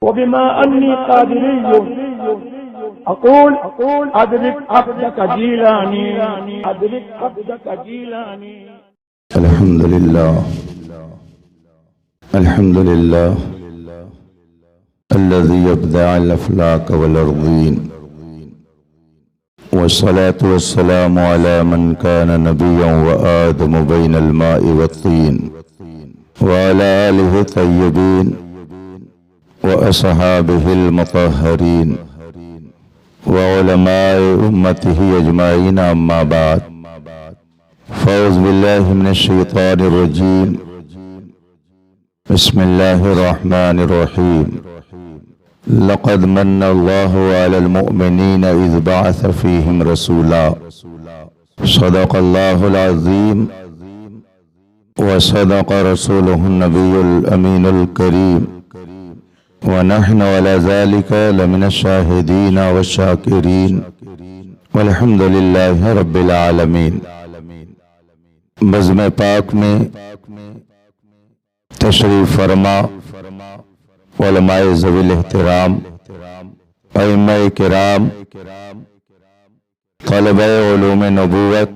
وبما أني قادري أقول أدرك عبدك جيلاني أدرك عبدك جيلاني. الحمد لله الذي يبدع الأفلاك والأرضين، والصلاة والسلام على من كان نبيا وآدم بين الماء والطين، وعلى آله الطيبين وأصحابه المطهرين وعلماء أمته أجمعين، أما بعد، فأعوذ بالله من الشيطان الرجيم، بسم الله الرحمن الرحيم. لقد من الله على المؤمنين إذ بعث فيهم رسولا، صدق الله العظيم وصدق رسوله النبي الأمين الكريم، ونحن على ذلك لمن الشاهدين والشاكرين، والحمد لله رب العالمين. بزم پاک میں تشریف فرما علماء ذوی الاحترام، ائمہ کرام، طلبہ علوم نبوت،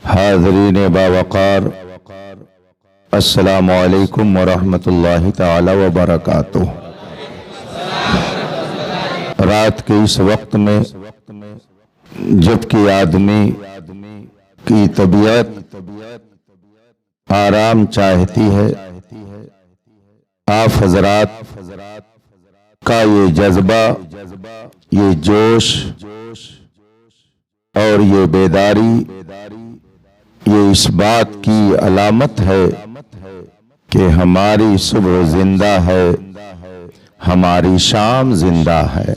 حاضرین باوقار، السلام علیکم ورحمۃ اللہ تعالی وبرکاتہ۔ رات کے اس وقت میں جبکہ آدمی کی طبیعت آرام چاہتی ہے، آپ حضرات کا یہ جذبہ، یہ جوش اور یہ بیداری، یہ اس بات کی علامت ہے کہ ہماری صبح زندہ ہے، ہماری شام زندہ ہے،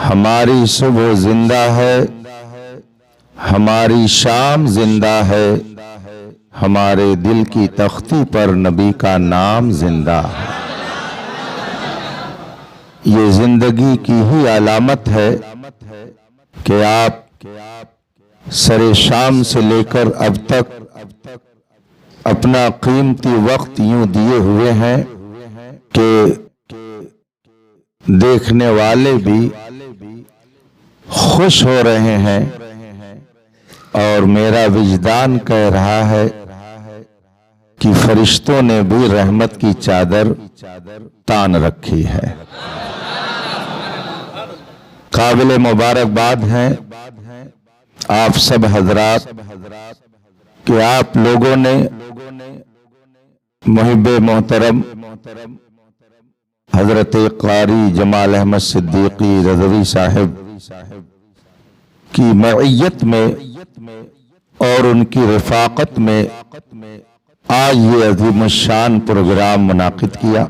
ہماری صبح زندہ ہے، ہماری شام زندہ ہے، ہمارے دل کی تختی پر نبی کا نام زندہ ہے۔ یہ زندگی کی ہی علامت ہے کہ آپ سر شام سے لے کر اب تک اپنا قیمتی وقت یوں دیے ہوئے ہیں کہ دیکھنے والے بھی خوش ہو رہے ہیں، اور میرا وجدان کہہ رہا ہے کہ فرشتوں نے بھی رحمت کی چادر تان رکھی ہے۔ قابل مبارکباد ہیں آپ سب حضرات کہ آپ لوگوں نے محب محترم حضرت قاری جمال احمد صدیقی رضوی صاحب کی معیت میں اور ان کی رفاقت میں آج یہ عظیم الشان پروگرام منعقد کیا،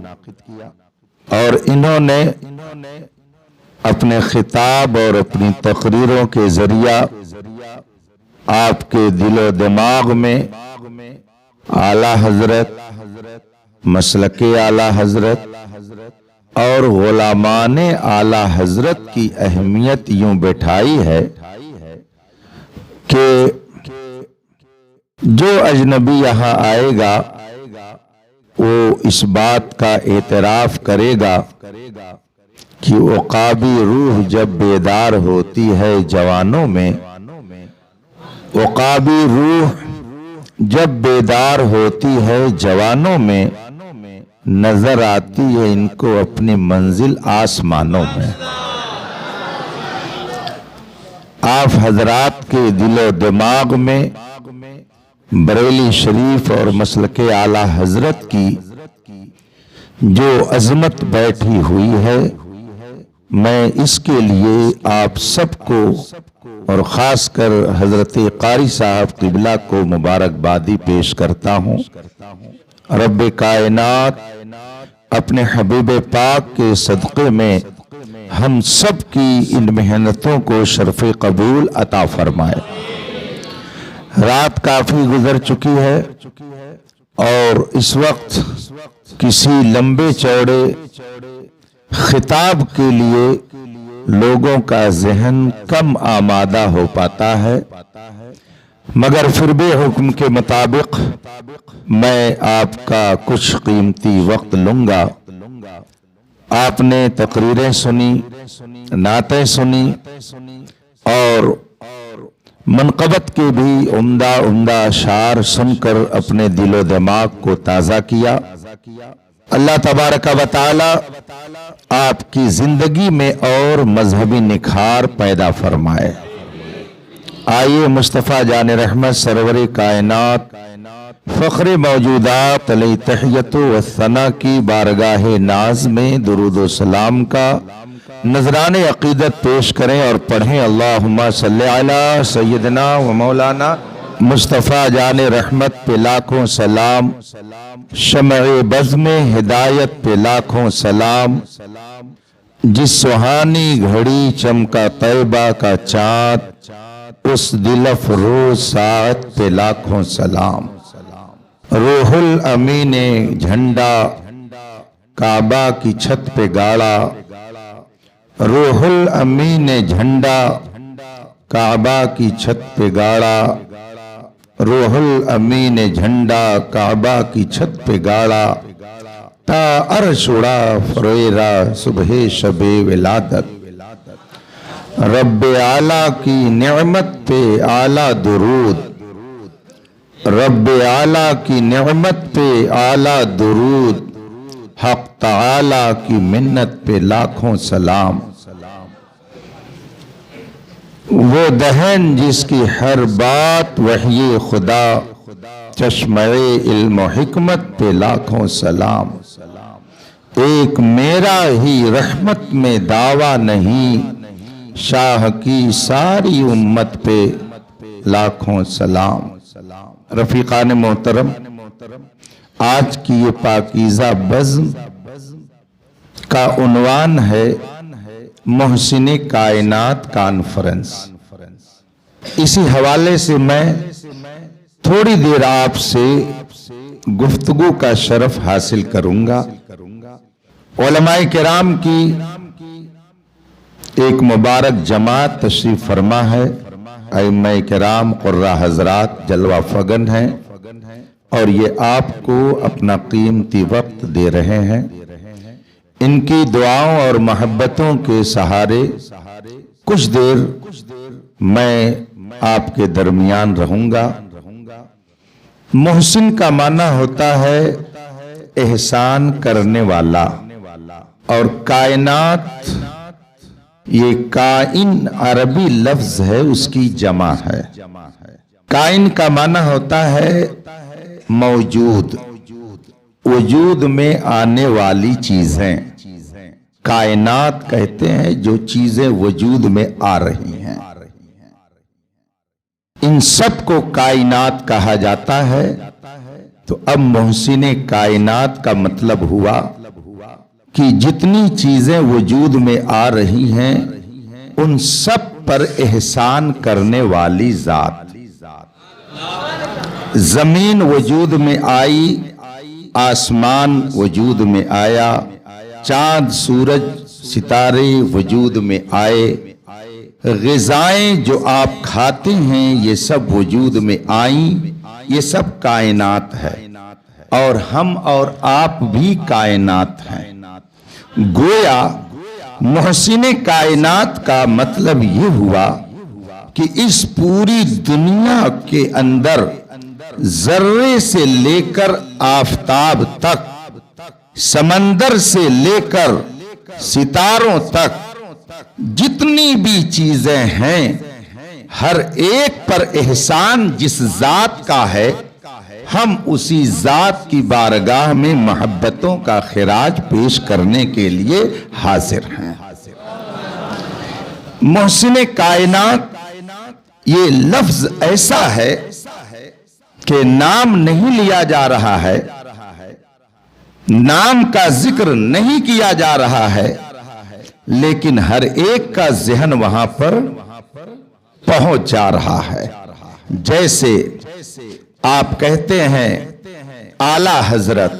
اور انہوں نے اپنے خطاب اور اپنی تقریروں کے ذریعہ آپ کے دل و دماغ میں اعلیٰ حضرت، مسلک اعلیٰ حضرت اور غلامان اعلیٰ حضرت کی اہمیت یوں بٹھائی ہے کہ جو اجنبی یہاں آئے گا وہ اس بات کا اعتراف کرے گا کہ عقابی روح جب بیدار ہوتی ہے جوانوں میں، عقابی روح جب بیدار ہوتی ہے جوانوں میں، نظر آتی ہے ان کو اپنی منزل آسمانوں میں۔ آپ حضرات کے دل و دماغ میں بریلی شریف اور مسلک اعلیٰ حضرت کی جو عظمت بیٹھی ہوئی ہے، میں اس کے لیے آپ سب کو اور خاص کر حضرت قاری صاحب قبلہ کو مبارکبادی پیش کرتا ہوں۔ رب کائنات اپنے حبیب پاک کے صدقے میں ہم سب کی ان محنتوں کو شرف قبول عطا فرمائے۔ رات کافی گزر چکی ہے اور اس وقت کسی لمبے چوڑے خطاب کے لیے لوگوں کا ذہن کم آمادہ ہو پاتا ہے، مگر پھر بھی حکم کے مطابق میں آپ کا کچھ قیمتی وقت لوں گا۔ آپ نے تقریریں سنی، نعتیں سنی اور منقبت کے بھی عمدہ عمدہ اشعار سن کر اپنے دل و دماغ کو تازہ کیا۔ اللہ تبارک و تعالی آپ کی زندگی میں اور مذہبی نکھار پیدا فرمائے۔ آئیے مصطفیٰ جان رحمت سرور کائنات فخر موجودات علیہ تحیت و ثنا کی بارگاہ ناز میں درود و سلام کا نذران عقیدت پیش کریں اور پڑھیں۔ اللہم صلی علی سیدنا و مولانا مصطفیٰ جان رحمت پہ لاکھوں سلام، شمع بزم ہدایت پہ لاکھوں سلام، جس سہانی گھڑی چمکا طیبہ کا چاند، اس دل افروز ساعت پہ لاکھوں سلام۔ روح الامین جھنڈا کعبہ کی چھت پہ گاڑا، روح الامین جھنڈا کعبہ کی چھت پہ گاڑا، روح الامین جھنڈا کعبہ کی چھت پہ گاڑا، تا عرش اڑا فریرا صبح شب ولادت۔ رب اعلیٰ کی نعمت پہ اعلیٰ درود، رب اعلیٰ کی نعمت پہ اعلیٰ درود، حق تعالیٰ کی منت پہ لاکھوں سلام۔ وہ دہن جس کی ہر بات وحی خدا، چشمہ علم و حکمت پہ لاکھوں سلام۔ ایک میرا ہی رحمت میں دعویٰ نہیں، شاہ کی ساری امت پہ لاکھوں سلام۔ رفیقان محترم، آج کی یہ پاکیزہ بزم کا عنوان ہے محسن کائنات کانفرنس۔ اسی حوالے سے میں تھوڑی دیر آپ سے گفتگو کا شرف حاصل کروں گا۔ علماء کرام کی ایک مبارک جماعت تشریف فرما ہے، ائمہ کرام قرہ حضرات جلوہ فگن ہیں، اور یہ آپ کو اپنا قیمتی وقت دے رہے ہیں۔ ان کی دعاؤں اور محبتوں کے سہارے کچھ دیر میں آپ کے درمیان رہوں گا۔ محسن کا معنی ہوتا ہے احسان کرنے والا، اور کائنات یہ کائن عربی لفظ ہے، اس کی جمع ہے۔ کائن کا معنی ہوتا ہے موجود، وجود میں آنے والی چیزیں کائنات کہتے ہیں، جو چیزیں وجود میں آ رہی ہیں ان سب کو کائنات کہا جاتا ہے۔ تو اب محسن کائنات کا مطلب ہوا کہ جتنی چیزیں وجود میں آ رہی ہیں ان سب پر احسان کرنے والی ذات۔ زمین وجود میں آئی، آسمان وجود میں آیا، چاند سورج ستارے وجود میں آئے، غذائیں جو آپ کھاتے ہیں یہ سب وجود میں آئیں، یہ سب کائنات ہے، اور ہم اور آپ بھی کائنات ہیں۔ گویا محسن کائنات کا مطلب یہ ہوا کہ اس پوری دنیا کے اندر ذرے سے لے کر آفتاب تک، سمندر سے لے کر ستاروں تک جتنی بھی چیزیں ہیں، ہر ایک پر احسان جس ذات کا ہے، ہم اسی ذات کی بارگاہ میں محبتوں کا خراج پیش کرنے کے لیے حاضر ہیں۔ محسن کائنات یہ لفظ ایسا ہے کہ نام نہیں لیا جا رہا ہے، نام کا ذکر نہیں کیا جا رہا ہے، لیکن ہر ایک کا ذہن وہاں پر پہنچ جا رہا ہے۔ جیسے آپ کہتے ہیں اعلیٰ حضرت،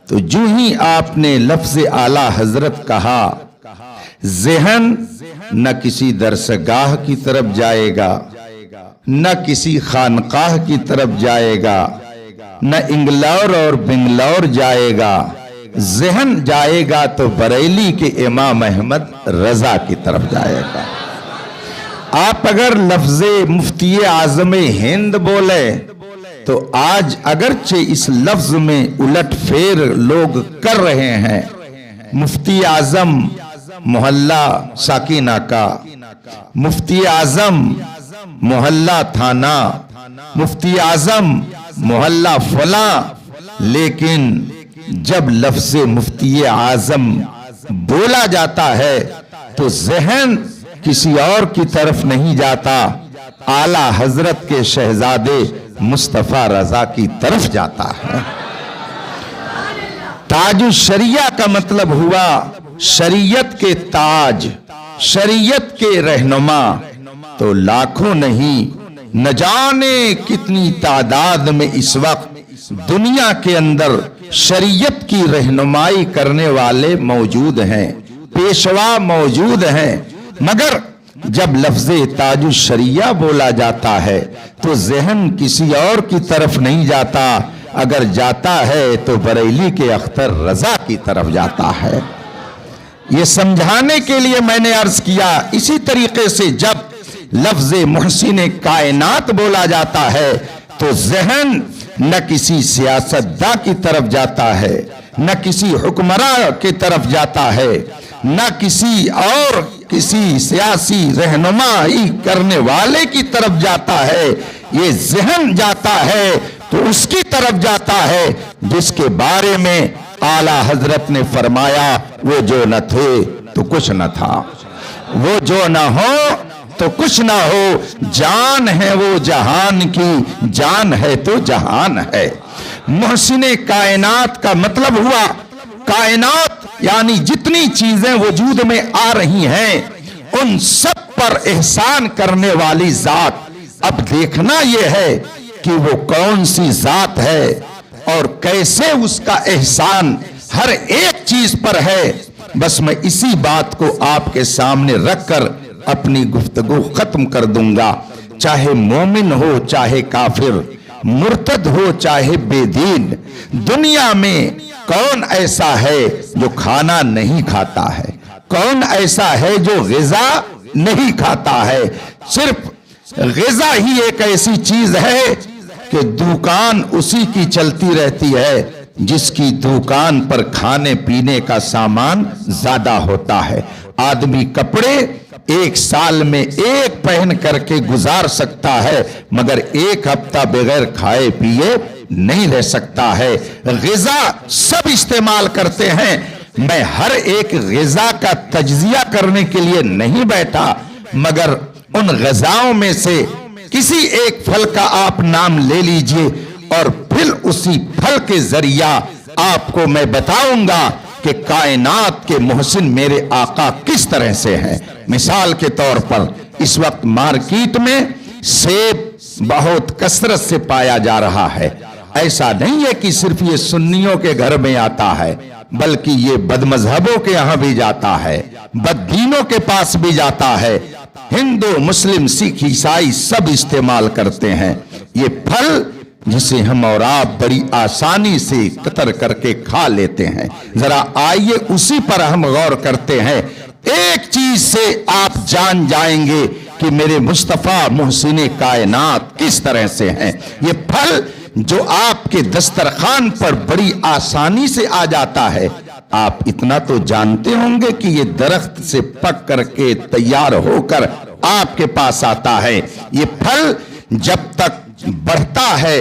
تو جو ہی آپ نے لفظ اعلیٰ حضرت کہا، ذہن نہ کسی درسگاہ کی طرف جائے گا، نہ کسی خانقاہ کی طرف جائے گا، نہ انگلور اور بنگلور جائے گا، ذہن جائے گا تو بریلی کے امام احمد رضا کی طرف جائے گا۔ آپ اگر لفظ مفتی اعظم ہند بولے تو آج اگرچہ اس لفظ میں الٹ پھیر لوگ کر رہے ہیں، مفتی اعظم محلہ ساکینہ کا، مفتی اعظم محلہ تھانہ، مفتی اعظم محلہ فلاں، لیکن جب لفظ مفتی اعظم بولا جاتا ہے تو ذہن کسی اور کی طرف نہیں جاتا، اعلیٰ حضرت کے شہزادے مصطفیٰ رضا کی طرف جاتا ہے۔ تاج الشریعہ کا مطلب ہوا شریعت کے تاج، شریعت کے رہنما، تو لاکھوں نہیں نہ جانے کتنی تعداد میں اس وقت دنیا کے اندر شریعت کی رہنمائی کرنے والے موجود ہیں، پیشوا موجود ہیں، مگر جب لفظ تاج الشریعہ بولا جاتا ہے تو ذہن کسی اور کی طرف نہیں جاتا، اگر جاتا ہے تو بریلی کے اختر رضا کی طرف جاتا ہے۔ یہ سمجھانے کے لیے میں نے عرض کیا، اسی طریقے سے جب لفظ محسن کائنات بولا جاتا ہے تو ذہن نہ کسی سیاستداں کی طرف جاتا ہے، نہ کسی حکمراں کی طرف جاتا ہے، نہ کسی اور کسی سیاسی رہنمائی کرنے والے کی طرف جاتا ہے، یہ ذہن جاتا ہے تو اس کی طرف جاتا ہے جس کے بارے میں اعلیٰ حضرت نے فرمایا وہ جو نہ تھے تو کچھ نہ تھا، وہ جو نہ ہو تو کچھ نہ ہو، جان ہے وہ جہان کی، جان ہے تو جہان ہے۔ محسن کائنات کا مطلب ہوا کائنات یعنی جتنی چیزیں وجود میں آ رہی ہیں ان سب پر احسان کرنے والی ذات۔ اب دیکھنا یہ ہے کہ وہ کون سی ذات ہے اور کیسے اس کا احسان ہر ایک چیز پر ہے۔ بس میں اسی بات کو آپ کے سامنے رکھ کر اپنی گفتگو ختم کر دوں گا۔ چاہے مومن ہو چاہے کافر، مرتد ہو چاہے بے دین، دنیا میں کون ایسا ہے جو کھانا نہیں کھاتا ہے؟ کون ایسا ہے جو غذا نہیں کھاتا ہے؟ صرف غذا ہی ایک ایسی چیز ہے کہ دکان اسی کی چلتی رہتی ہے جس کی دکان پر کھانے پینے کا سامان زیادہ ہوتا ہے۔ آدمی کپڑے ایک سال میں ایک پہن کر کے گزار سکتا ہے مگر ایک ہفتہ بغیر کھائے پیے نہیں رہ سکتا ہے۔ غذا سب استعمال کرتے ہیں، میں ہر ایک غذا کا تجزیہ کرنے کے لیے نہیں بیٹھا، مگر ان غذاؤں میں سے کسی ایک پھل کا آپ نام لے لیجئے اور پھر اسی پھل کے ذریعہ آپ کو میں بتاؤں گا کہ کائنات کے محسن میرے آقا کس طرح سے ہیں۔ مثال کے طور پر اس وقت مارکیٹ میں سیب بہت کثرت سے پایا جا رہا ہے۔ ایسا نہیں ہے کہ صرف یہ سنیوں کے گھر میں آتا ہے، بلکہ یہ بد مذہبوں کے یہاں بھی جاتا ہے، بد دینوں کے پاس بھی جاتا ہے، ہندو مسلم سکھ عیسائی سب استعمال کرتے ہیں۔ یہ پھل جسے ہم اور آپ بڑی آسانی سے قطر کر کے کھا لیتے ہیں، ذرا آئیے اسی پر ہم غور کرتے ہیں۔ ایک چیز سے آپ جان جائیں گے کہ میرے مصطفیٰ محسن کائنات کس طرح سے ہیں۔ یہ پھل جو آپ کے دسترخوان پر بڑی آسانی سے آ جاتا ہے، آپ اتنا تو جانتے ہوں گے کہ یہ درخت سے پک کر کے تیار ہو کر آپ کے پاس آتا ہے۔ یہ پھل جب تک بڑھتا ہے،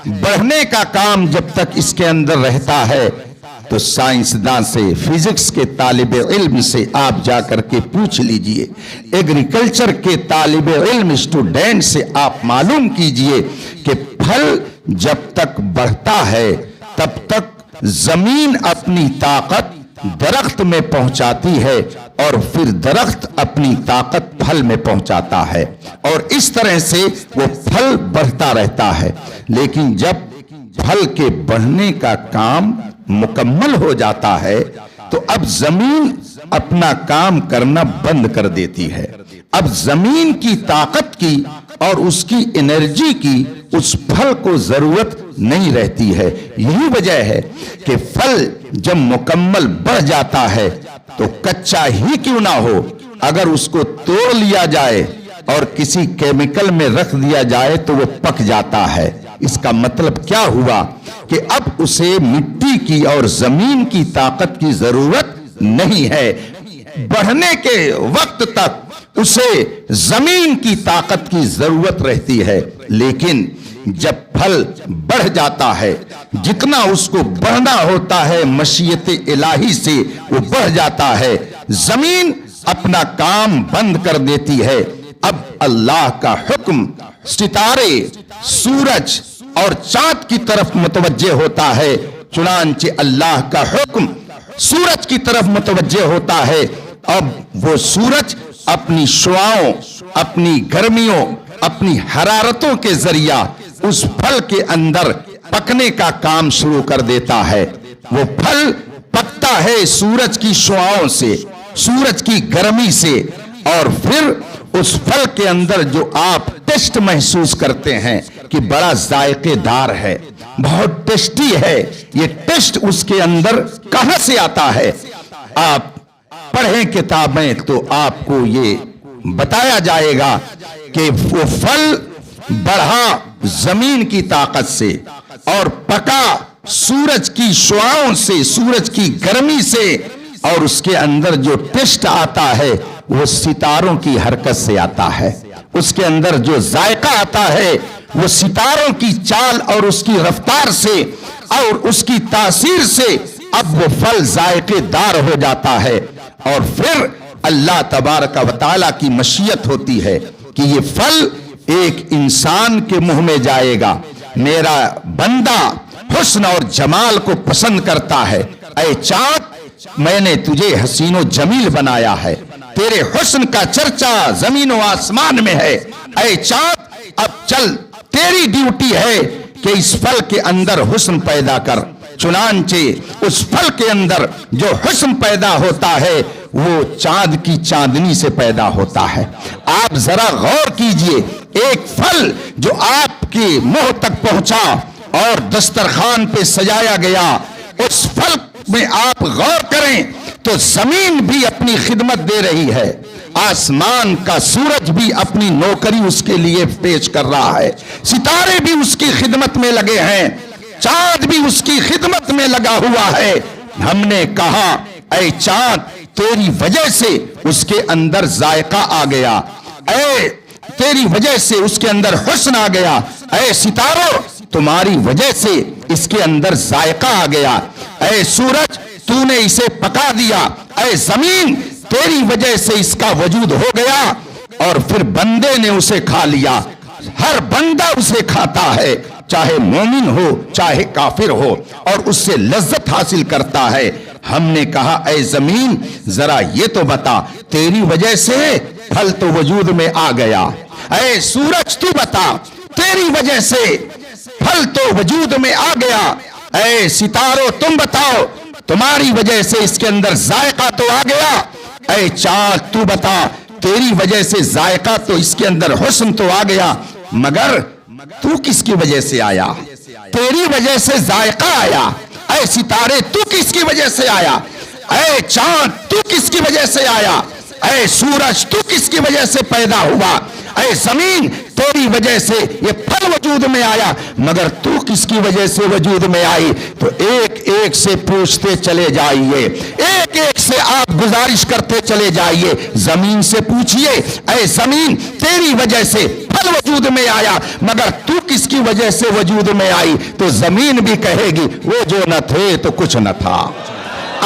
بڑھنے کا کام جب تک اس کے اندر رہتا ہے تو سائنسداں سے، فزکس کے طالب علم سے آپ جا کر کے پوچھ لیجئے، ایگریکلچر کے طالب علم اسٹوڈنٹ سے آپ معلوم کیجئے کہ پھل جب تک بڑھتا ہے تب تک زمین اپنی طاقت درخت میں پہنچاتی ہے اور پھر درخت اپنی طاقت پھل میں پہنچاتا ہے اور اس طرح سے وہ پھل بڑھتا رہتا ہے۔ لیکن جب پھل کے بڑھنے کا کام مکمل ہو جاتا ہے تو اب زمین اپنا کام کرنا بند کر دیتی ہے۔ اب زمین کی طاقت کی اور اس کی انرجی کی اس پھل کو ضرورت نہیں رہتی ہے۔ یہی وجہ ہے کہ پھل جب مکمل بڑھ جاتا ہے تو کچا ہی کیوں نہ ہو، اگر اس کو توڑ لیا جائے اور کسی کیمیکل میں رکھ دیا جائے تو وہ پک جاتا ہے۔ اس کا مطلب کیا ہوا کہ اب اسے مٹی کی اور زمین کی طاقت کی ضرورت نہیں ہے، بڑھنے کے وقت تک اسے زمین کی طاقت کی ضرورت رہتی ہے، لیکن جب پھل بڑھ جاتا ہے، جتنا اس کو بڑھنا ہوتا ہے مشیت الہی سے وہ بڑھ جاتا ہے، زمین اپنا کام بند کر دیتی ہے۔ اب اللہ کا حکم ستارے، سورج اور چاند کی طرف متوجہ ہوتا ہے، چنانچہ اللہ کا حکم سورج کی طرف متوجہ ہوتا ہے۔ اب وہ سورج اپنی شعاؤں، اپنی گرمیوں، اپنی حرارتوں کے ذریعہ اس پھل کے اندر پکنے کا کام شروع کر دیتا ہے۔ وہ پھل پکتا ہے سورج کی شعاؤں سے، سورج کی گرمی سے، اور پھر اس پھل کے اندر جو آپ ٹیسٹ محسوس کرتے ہیں کہ بڑا ذائقے دار ہے، بہت ٹیسٹی ہے، یہ ٹیسٹ اس کے اندر کہاں سے آتا ہے؟ آپ پڑھیں کتابیں تو آپ کو یہ بتایا جائے گا کہ وہ پھل بڑھا زمین کی طاقت سے اور پکا سورج کی شعاؤں سے، سورج کی گرمی سے، اور اس کے اندر جو ٹیسٹ آتا ہے وہ ستاروں کی حرکت سے آتا ہے۔ اس کے اندر جو ذائقہ آتا ہے وہ ستاروں کی چال اور اس کی رفتار سے اور اس کی تاثیر سے اب وہ پھل ذائقے دار ہو جاتا ہے، اور پھر اللہ تبارک و تعالیٰ کی مشیت ہوتی ہے کہ یہ پھل ایک انسان کے منہ میں جائے گا۔ میرا بندہ حسن اور جمال کو پسند کرتا ہے، اے چاند میں نے تجھے حسین و جمیل بنایا ہے، تیرے حسن کا چرچا زمین و آسمان میں ہے، اے چاند اب چل، تیری ڈیوٹی ہے کہ اس پھل کے اندر حسن پیدا کر۔ چنانچہ اس پھل کے اندر جو حسن پیدا ہوتا ہے وہ چاند کی چاندنی سے پیدا ہوتا ہے۔ آپ ذرا غور کیجئے، ایک پھل جو آپ کے منہ تک پہنچا اور دسترخوان پہ سجایا گیا، اس پھل میں آپ غور کریں تو زمین بھی اپنی خدمت دے رہی ہے، آسمان کا سورج بھی اپنی نوکری اس کے لیے پیش کر رہا ہے، ستارے بھی اس کی خدمت میں لگے ہیں، چاند بھی اس کی خدمت میں لگا ہوا ہے۔ ہم نے کہا اے چاند تیری وجہ سے اس کے اندر ذائقہ آ گیا، اے تیری وجہ سے اس کے اندر حسن آ گیا، اے ستاروں تمہاری وجہ سے اس کے اندر ذائقہ آ گیا، اے سورج تو نے اسے پکا دیا، اے زمین تیری وجہ سے اس کا وجود ہو گیا، اور پھر بندے نے اسے کھا لیا۔ ہر بندہ اسے کھاتا ہے، چاہے مومن ہو چاہے کافر ہو، اور اس سے لذت حاصل کرتا ہے۔ ہم نے کہا اے زمین ذرا یہ تو بتا، تیری وجہ سے پھل تو وجود میں آ گیا، اے سورج تو بتا تیری وجہ سے پھل تو وجود میں آ گیا، اے ستاروں تم بتاؤ تمہاری وجہ سے اس کے اندر ذائقہ تو آ گیا، اے چاند تو بتا تیری وجہ سے ذائقہ تو اس کے اندر حسن تو آ گیا، مگر تو کس کی وجہ سے آیا؟ تیری وجہ سے ذائقہ آیا، اے ستارے تو کس کی وجہ سے آیا، اے چاند تو کس کی وجہ سے آیا، اے سورج تو کس کی وجہ سے پیدا ہوا، اے زمین تیری وجہ سے یہ پھل وجود میں آیا، مگر تو کس کی وجہ سے وجود میں آئی؟ تو ایک ایک سے پوچھتے چلے جائیے، ایک ایک سے آپ گزارش کرتے چلے جائیے۔ زمین سے پوچھئے اے زمین تیری وجہ سے پھل وجود میں آیا، مگر تو کس کی وجہ سے وجود میں آئی؟ تو زمین بھی کہے گی وہ جو نہ تھے تو کچھ نہ تھا،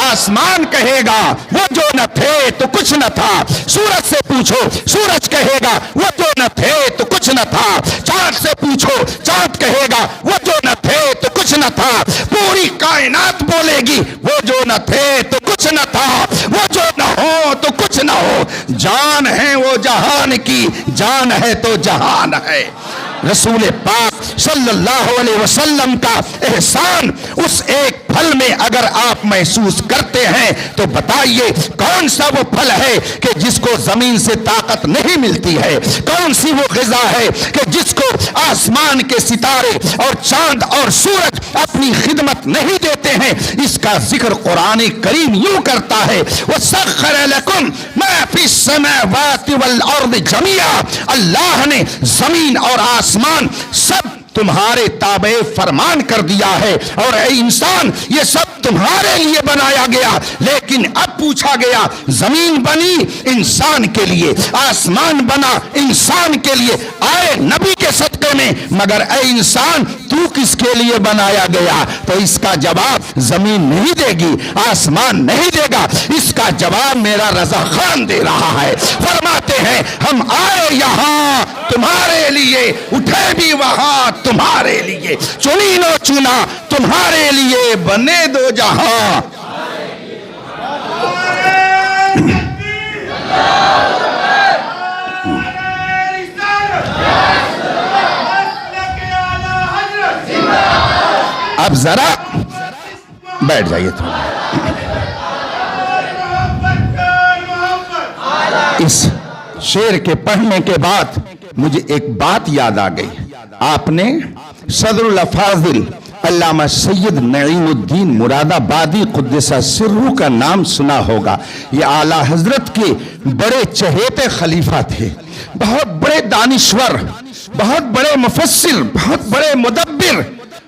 آسمان کہے گا وہ جو نہ تھے تو کچھ نہ تھا، سورج سے پوچھو سورج کہے گا وہ جو نہ تھے تو کچھ نہ تھا، چاند سے پوچھو چاند کہے گا وہ جو نہ تھے تو کچھ نہ تھا، پوری کائنات بولے گی وہ جو نہ تھے تو کچھ نہ تھا، وہ جو نہ ہو تو کچھ نہ ہو، جان ہے وہ جہان کی، جان ہے تو جہان ہے، رسول پاک صلی اللہ علیہ وسلم کا احسان اس ایک پھل میں اگر آپ محسوس کرتے ہیں تو بتائیے کون سا وہ پھل ہے کہ جس کو زمین سے طاقت نہیں ملتی ہے؟ کون سی وہ غذا ہے کہ جس کو آسمان کے ستارے اور چاند اور سورج اپنی خدمت نہیں دیتے ہیں؟ اس کا ذکر قرآن کریم یوں کرتا ہے وَسَخَّرَ لَكُمْ مَا فِي السَّمَاوَاتِ وَالْأَرْضِ جَمِيعًا، اللہ نے زمین اور آسمان سب تمہارے تابع فرمان کر دیا ہے، اور اے انسان یہ سب تمہارے لیے بنایا گیا۔ لیکن اب پوچھا گیا زمین بنی انسان کے لیے، آسمان بنا انسان کے لیے، آئے نبی کے صدقے میں، مگر اے انسان تو کس کے لیے بنایا گیا؟ تو اس کا جواب زمین نہیں دے گی، آسمان نہیں دے گا، اس کا جواب میرا رضا خان دے رہا ہے۔ فرماتے ہیں ہم آئے یہاں تمہارے لیے، اٹھے بھی وہاں تمہارے لیے، چنین و چنا تمہارے لیے، بنے دو جہاں۔ اب ذرا بیٹھ جائیے تھوڑا، اس شعر کے پڑھنے کے بعد مجھے ایک بات یاد آ گئی۔ آپ نے صدر الافاضل علامہ سید نعیم الدین مراد آبادی قدس سرہ کا نام سنا ہوگا۔ یہ اعلیٰ حضرت کے بڑے چہیتے خلیفہ تھے، بہت بڑے دانشور، بہت بڑے مفسر، بہت بڑے مدبر۔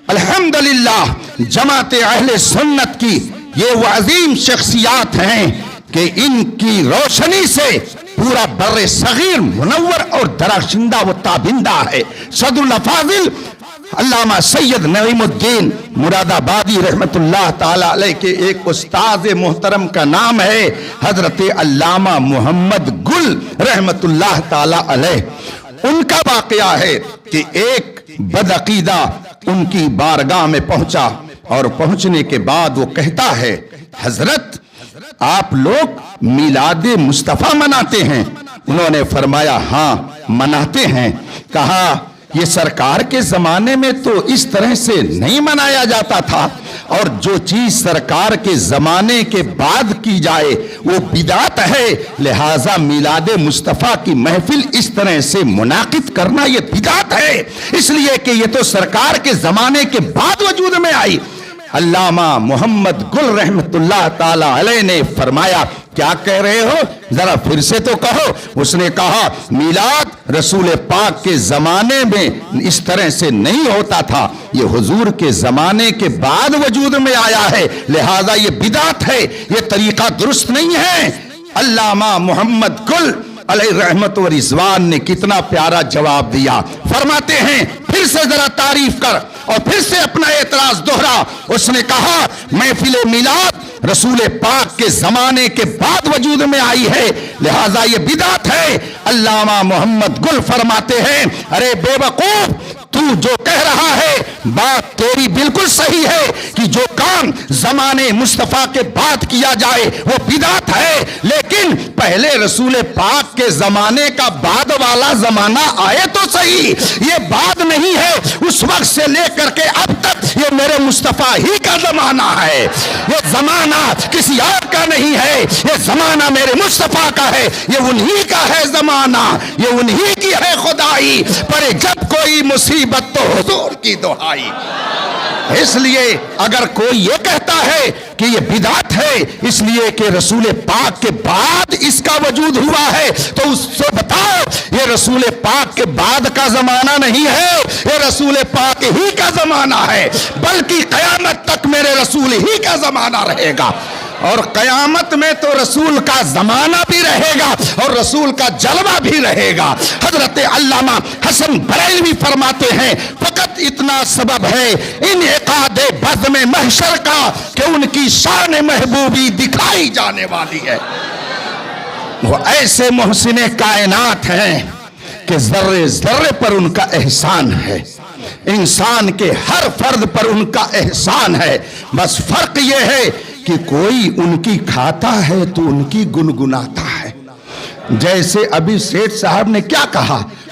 الحمدللہ جماعت اہل سنت کی یہ وہ عظیم شخصیات ہیں کہ ان کی روشنی سے پورا بر صغیر منور اور درخشندہ و تابندہ ہے۔ صدر الافاضل علامہ سید نعیم الدین مراد آبادی رحمت اللہ تعالی علیہ کے ایک استاد محترم کا نام ہے حضرت علامہ محمد گل رحمت اللہ تعالی علیہ۔ ان کا واقعہ ہے کہ ایک بدعقیدہ ان کی بارگاہ میں پہنچا، اور پہنچنے کے بعد وہ کہتا ہے حضرت آپ لوگ میلاد مصطفیٰ مناتے ہیں؟ انہوں نے فرمایا ہاں مناتے ہیں۔ کہا یہ سرکار کے زمانے میں تو اس طرح سے نہیں منایا جاتا تھا، اور جو چیز سرکار کے زمانے کے بعد کی جائے وہ بدعت ہے، لہٰذا میلاد مصطفیٰ کی محفل اس طرح سے منعقد کرنا یہ بدعت ہے، اس لیے کہ یہ تو سرکار کے زمانے کے بعد وجود میں آئی۔ علامہ محمد گل رحمت اللہ تعالی علیہ نے فرمایا کیا کہہ رہے ہو؟ ذرا پھر سے تو کہو۔ اس نے کہا میلاد رسول پاک کے زمانے میں اس طرح سے نہیں ہوتا تھا، یہ حضور کے زمانے کے بعد وجود میں آیا ہے، لہذا یہ بدعت ہے، یہ طریقہ درست نہیں ہے۔ علامہ محمد گل علیہ رحمت و رضوان نے کتنا پیارا جواب دیا۔ فرماتے ہیں پھر سے ذرا تعریف کر، اور پھر سے اپنا اعتراض دوہرا۔ اس نے کہا محفل میلاد رسول پاک کے زمانے کے بعد وجود میں آئی ہے، لہذا یہ بدعت ہے۔ علامہ محمد گل فرماتے ہیں ارے بے وقوف، تو جو کہہ رہا ہے بات تیری بالکل صحیح ہے کہ جو کام زمانے مصطفیٰ کے بعد کیا جائے وہ بدعت ہے، لیکن پہلے رسول پاک کے زمانے کا بعد والا زمانہ آئے تو صحیح، یہ بعد نہیں ہے، اس وقت سے لے کر کے اب تک یہ میرے مصطفیٰ ہی کا زمانہ ہے، یہ زمانہ کسی اور کا نہیں ہے، یہ زمانہ میرے مصطفیٰ کا ہے، یہ انہی کا ہے زمانہ، یہ انہی کی ہے خدائی، پر جب کوئی مصیبت تو حضور کی دعائی۔ اس لیے اگر کوئی یہ کہتا ہے کہ یہ بدعت ہے اس لیے کہ رسول پاک کے بعد اس کا وجود ہوا ہے، تو اس سے بتاؤ یہ رسول پاک کے بعد کا زمانہ نہیں ہے، یہ رسول پاک ہی کا زمانہ ہے، بلکہ قیامت تک میرے رسول ہی کا زمانہ رہے گا، اور قیامت میں تو رسول کا زمانہ بھی رہے گا اور رسول کا جلوہ بھی رہے گا۔ حضرت علامہ حسن بریلوی فرماتے ہیں فقط اتنا سبب ہے انعقاد بزم محشر کا کہ ان کی شان محبوبی دکھائی جانے والی ہے۔ وہ ایسے محسن کائنات ہیں کہ ذرے ذرے پر ان کا احسان ہے، انسان کے ہر فرد پر ان کا احسان ہے، بس فرق یہ ہے کہ کوئی ان کی کھاتا ہے تو ان کی گنگناتا ہے۔ جیسے ابھی سیٹھ صاحب نے کیا کہا،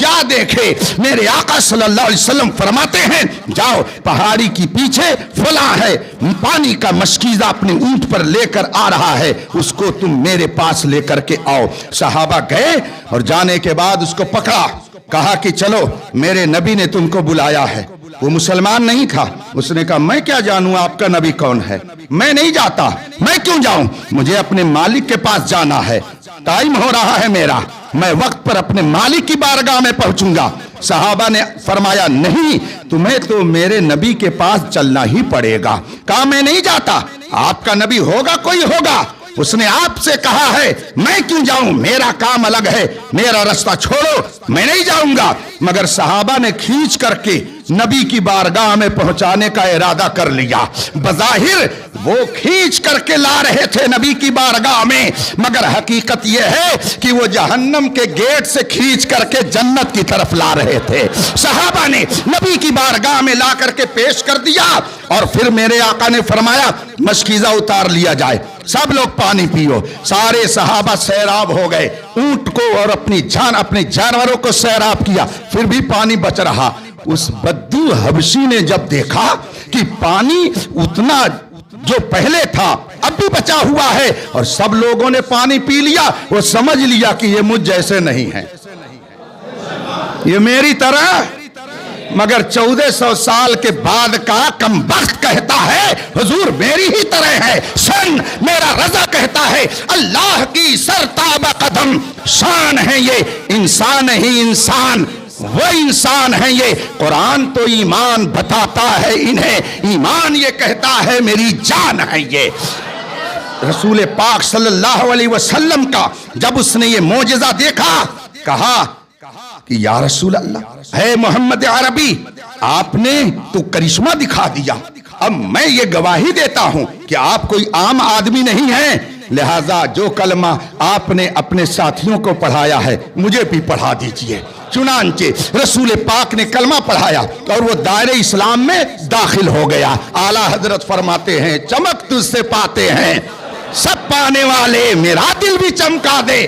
کیا دیکھے؟ میرے آقا صلی اللہ علیہ وسلم فرماتے ہیں جاؤ پہاڑی کی پیچھے فلاں ہے، پانی کا مشکیزہ اپنے اونٹ پر لے کر آ رہا ہے، اس کو تم میرے پاس لے کر کے آؤ۔ صحابہ گئے اور جانے کے بعد اس کو پکڑا، کہا کہ چلو میرے نبی نے تم کو بلایا ہے۔ وہ مسلمان نہیں تھا، اس نے کہا میں کیا جانوں آپ کا نبی کون ہے، میں نہیں جاتا، میں کیوں جاؤں، مجھے اپنے مالک کے پاس جانا ہے، ٹائم ہو رہا ہے میرا، میں وقت پر اپنے مالک کی بارگاہ میں پہنچوں گا۔ صحابہ نے فرمایا نہیں، تمہیں تو میرے نبی کے پاس چلنا ہی پڑے گا۔ کہا میں نہیں جاتا، آپ کا نبی ہوگا کوئی ہوگا، اس نے آپ سے کہا ہے میں کیوں جاؤں، میرا کام الگ ہے، میرا رستہ چھوڑو، میں نہیں جاؤں گا۔ مگر صحابہ نے کھینچ کر کے نبی کی بارگاہ میں پہنچانے کا ارادہ کر لیا۔ بظاہر وہ کھینچ کر کے لا رہے تھے نبی کی بارگاہ میں، مگر حقیقت یہ ہے کہ وہ جہنم کے گیٹ سے کھینچ کر کے جنت کی طرف لا رہے تھے۔ صحابہ نے نبی کی بارگاہ میں لا کر کے پیش کر دیا، اور پھر میرے آقا نے فرمایا مشکیزہ اتار لیا جائے، سب لوگ پانی پیو۔ سارے صحابہ سیراب ہو گئے، اونٹ کو اور اپنے جانوروں کو سیراب کیا، پھر بھی پانی بچ رہا۔ اس بدو حبشی نے جب دیکھا کہ پانی اتنا جو پہلے تھا اب بھی بچا ہوا ہے اور سب لوگوں نے پانی پی لیا، وہ سمجھ لیا کہ یہ مجھ جیسے نہیں ہے، یہ میری طرح۔ مگر 1400 سال کے بعد کا کم بخت کہتا ہے حضور میری ہی طرح ہے، سن میرا رضا کہتا ہے اللہ کی سرتاب قدم شان ہے، یہ انسان ہی انسان، وہ انسان ہیں یہ۔ قرآن تو ایمان بتاتا ہے انہیں، ایمان یہ کہتا ہے میری جان ہے یہ۔ رسول پاک صلی اللہ علیہ وسلم کا جب اس نے یہ معجزہ دیکھا، کہا کہ یا رسول اللہ، اے محمد عربی، آپ نے تو کرشمہ دکھا دیا، اب میں یہ گواہی دیتا ہوں کہ آپ کوئی عام آدمی نہیں ہیں، لہذا جو کلمہ آپ نے اپنے ساتھیوں کو پڑھایا ہے مجھے بھی پڑھا دیجئے۔ چنانچہ رسول پاک نے کلمہ پڑھایا اور وہ دائرہ اسلام میں داخل ہو گیا۔ اعلیٰ حضرت فرماتے ہیں چمک تجھ سے پاتے ہیں سب پانے والے، میرا دل بھی چمکا دے۔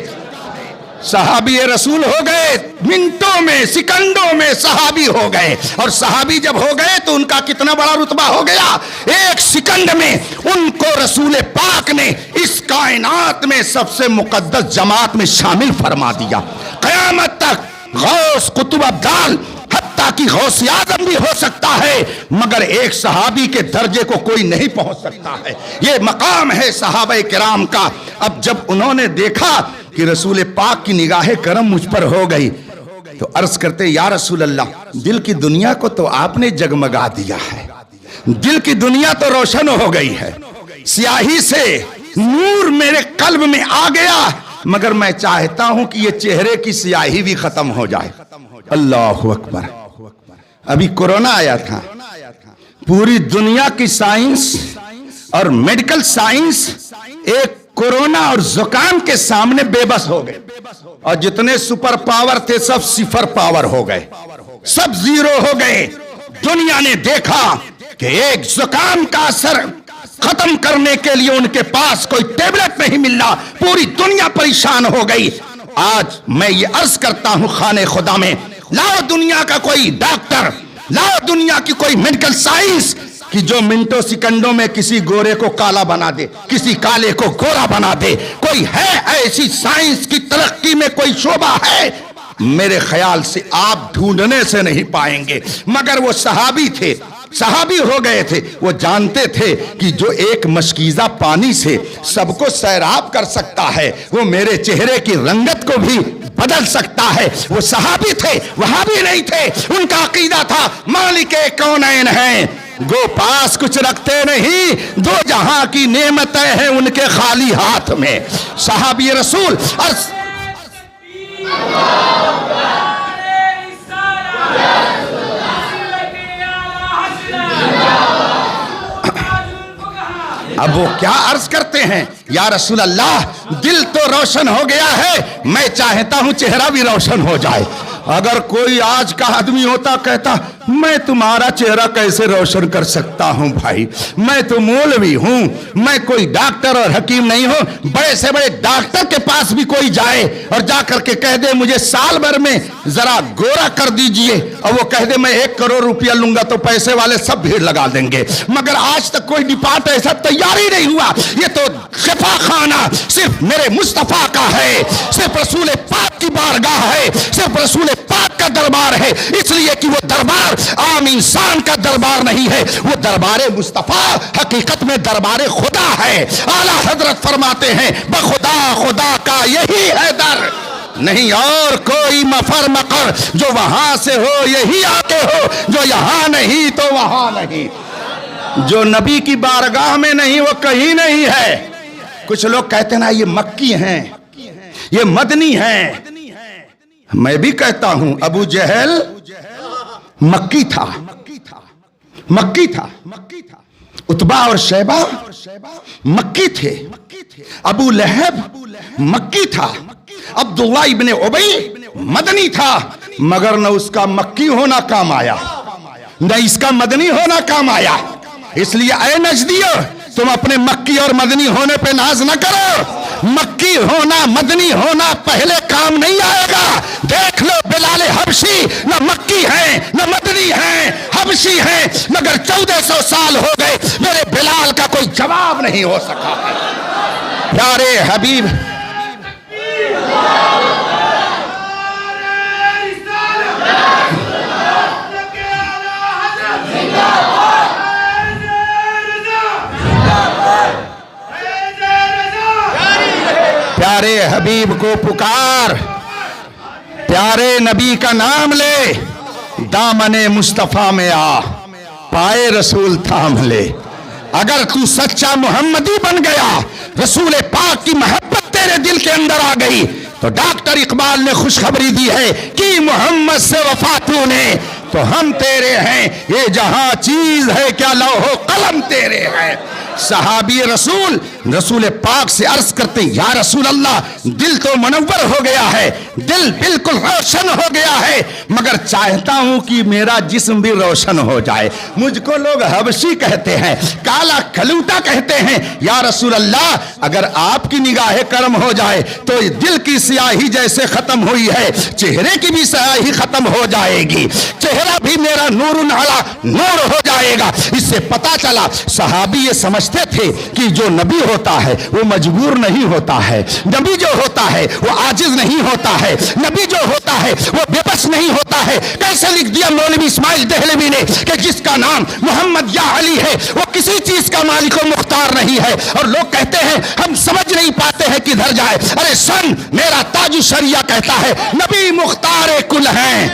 صحابی رسول ہو گئے، منٹوں میں سیکنڈوں میں صحابی ہو گئے، اور صحابی جب ہو گئے تو ان کا کتنا بڑا رتبہ ہو گیا، ایک سیکنڈ میں ان کو رسول پاک نے اس کائنات میں سب سے مقدس جماعت میں شامل فرما دیا۔ قیامت تک غوث قطب ابدال حتیٰ کہ غوث اعظم بھی ہو سکتا ہے، مگر ایک صحابی کے درجے کو کوئی نہیں پہنچ سکتا ہے، یہ مقام ہے صحابہ کرام کا۔ اب جب انہوں نے دیکھا کہ رسول پاک کی نگاہ کرم مجھ پر ہو گئی تو عرض کرتے یا رسول اللہ، دل کی دنیا کو تو آپ نے جگمگا دیا ہے، دل کی دنیا تو روشن ہو گئی ہے، سیاہی سے نور میرے قلب میں آ گیا، مگر میں چاہتا ہوں کہ یہ چہرے کی سیاہی بھی ختم ہو جائے۔ اللہ اکبر۔ ابھی کورونا آیا تھا، پوری دنیا کی سائنس اور میڈیکل سائنس ایک کورونا اور زکام کے سامنے بے بس ہو گئے، اور جتنے سپر پاور تھے سب صفر پاور ہو گئے، سب زیرو ہو گئے۔ دنیا نے دیکھا کہ ایک زکام کا اثر ختم کرنے کے لیے ان کے پاس کوئی ٹیبلٹ نہیں ملنا، پوری دنیا پریشان ہو گئی۔ آج میں یہ عرض کرتا ہوں خانے خدا میں، لاؤ دنیا کا کوئی ڈاکٹر، لاؤ دنیا کی کوئی میڈیکل سائنس کہ جو منٹوں سیکنڈوں میں کسی گورے کو کالا بنا دے، کسی کالے کو گورا بنا دے۔ کوئی ہے ایسی سائنس کی ترقی میں کوئی شعبہ ہے؟ میرے خیال سے آپ ڈھونڈنے سے نہیں پائیں گے، مگر وہ صحابی تھے، صحابی ہو گئے تھے، وہ جانتے تھے کہ جو ایک مشکیزہ پانی سے سب کو سیراب کر سکتا ہے وہ میرے چہرے کی رنگت کو بھی بدل سکتا ہے۔ وہ صحابی تھے، وہابی نہیں تھے، ان کا عقیدہ تھا مالک کونین ہیں، گو پاس کچھ رکھتے نہیں، دو جہاں کی نعمتیں ہیں ان کے خالی ہاتھ میں۔ صحابی رسول اب وہ کیا عرض کرتے ہیں، یا رسول اللہ دل تو روشن ہو گیا ہے، میں چاہتا ہوں چہرہ بھی روشن ہو جائے۔ اگر کوئی آج کا آدمی ہوتا کہتا میں تمہارا چہرہ کیسے روشن کر سکتا ہوں بھائی، میں تو مولوی ہوں، میں کوئی ڈاکٹر اور حکیم نہیں ہوں۔ بڑے سے بڑے ڈاکٹر کے پاس بھی کوئی جائے اور جا کر کے کہہ دے مجھے سال بھر میں ذرا گورا کر دیجئے، اور وہ کہہ دے میں 1 کروڑ روپیہ لوں گا، تو پیسے والے سب بھیڑ لگا دیں گے۔ مگر آج تک کوئی ڈپارٹ ایسا تیار ہی نہیں ہوا۔ یہ تو شفا خانہ صرف میرے مصطفیٰ کا ہے، صرف رسول پاک کی بارگاہ ہے، صرف رسول پاک کا دربار ہے، اس لیے کہ وہ دربار عام انسان کا دربار نہیں ہے، وہ دربار مصطفیٰ حقیقت میں دربار خدا ہے۔ اعلیٰ حضرت فرماتے ہیں بخدا خدا کا یہی ہے در، نہیں اور کوئی مفر مقر، جو وہاں سے ہو یہی آتے ہو، جو یہاں نہیں تو وہاں نہیں۔ جو نبی کی بارگاہ میں نہیں وہ کہیں نہیں ہے۔ کچھ لوگ کہتے ہیں نا یہ مکی ہیں، یہ مدنی ہیں۔ میں بھی کہتا ہوں ابو جہل مکی تھا، مکی تھا، عتبہ اور شیبہ مکی تھے، ابو لہب مکی تھا، عبداللہ ابن ابی مدنی تھا، مگر نہ اس کا مکی ہونا کام آیا نہ اس کا مدنی ہونا کام آیا۔ اس لیے اے نجدیو تم اپنے مکی اور مدنی ہونے پہ ناز نہ کرو، مکی ہونا مدنی ہونا پہلے کام نہیں آئے گا۔ دیکھ لو بلال حبشی نہ مکی ہیں نہ مدنی ہیں، حبشی ہیں، مگر 1400 سال ہو گئے میرے بلال کا کوئی جواب نہیں ہو سکا ہے۔ پیارے حبیب پیارے حبیب کو پکار، پیارے نبی کا نام لے، دامن مصطفیٰ میں آ، پائے رسول تھام لے۔ اگر تو سچا محمدی بن گیا، رسول پاک کی محبت تیرے دل کے اندر آ گئی، تو ڈاکٹر اقبال نے خوشخبری دی ہے کہ محمد سے وفا تو نے تو ہم تیرے ہیں، یہ جہاں چیز ہے کیا لوح و قلم تیرے ہیں۔ صحابی رسول پاک سے عرض کرتے یا رسول اللہ دل تو منور ہو گیا ہے، دل بالکل روشن ہو گیا ہے، مگر چاہتا ہوں کہ میرا جسم بھی روشن ہو جائے۔ مجھ کو لوگ حبشی کہتے ہیں، کالا کلوٹا کہتے ہیں، یا رسول اللہ اگر آپ کی نگاہ کرم ہو جائے تو دل کی سیاہی جیسے ختم ہوئی ہے چہرے کی بھی سیاہی ختم ہو جائے گی، چہرہ بھی میرا نور علی نور ہو جائے گا۔ اس سے پتا چلا صحابی یہ سمجھتے تھے کہ جو نبی ہوتا ہے وہ مجبور نہیں ہوتا ہے، نبی جو ہوتا ہے وہ عاجز نہیں ہوتا ہے، نبی جو ہوتا ہے وہ بے بس نہیں ہوتا ہے۔ کیسے لکھ دیا مولوی اسماعیل دہلوی نے کہ جس کا نام محمد یا علی ہے وہ کسی چیز کا مالک و مختار نہیں ہے، اور لوگ کہتے ہیں ہم سمجھ نہیں پاتے ہیں کدھر جائے۔ ارے سن میرا تاج الشریعہ کہتا ہے نبی مختار کل ہیں،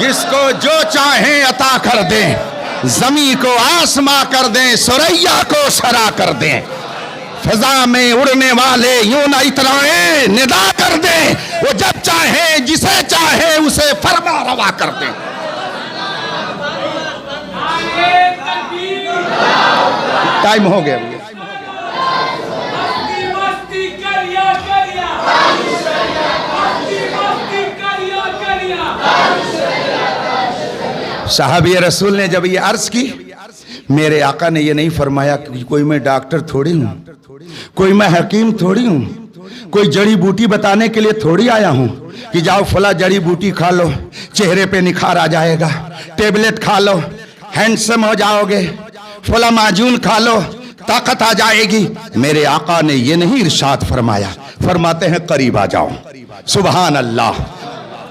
جس کو جو چاہیں عطا کر دیں، زمین کو آسماں کر دیں، سریا کو سرا کر دیں، فضا میں اڑنے والے یوں نہ اترائیں، ندا کر دیں، وہ جب چاہیں جسے چاہیں اسے فرما روا کر دیں۔ ٹائم ہو گیا صحابی رسول نے جب یہ عرض کی، میرے آقا نے یہ نہیں فرمایا کہ کوئی میں ڈاکٹر تھوڑی ہوں، کوئی میں حکیم تھوڑی ہوں، کوئی جڑی بوٹی بتانے کے لیے تھوڑی آیا ہوں کہ جاؤ فلاں جڑی بوٹی کھا لو چہرے پہ نکھار آ جائے گا، ٹیبلٹ کھا لو ہینڈسم ہو جاؤ گے، فلاں معجون کھا لو طاقت آ جائے گی۔ میرے آقا نے یہ نہیں ارشاد فرمایا، فرماتے ہیں قریب آ جاؤ، سبحان اللہ،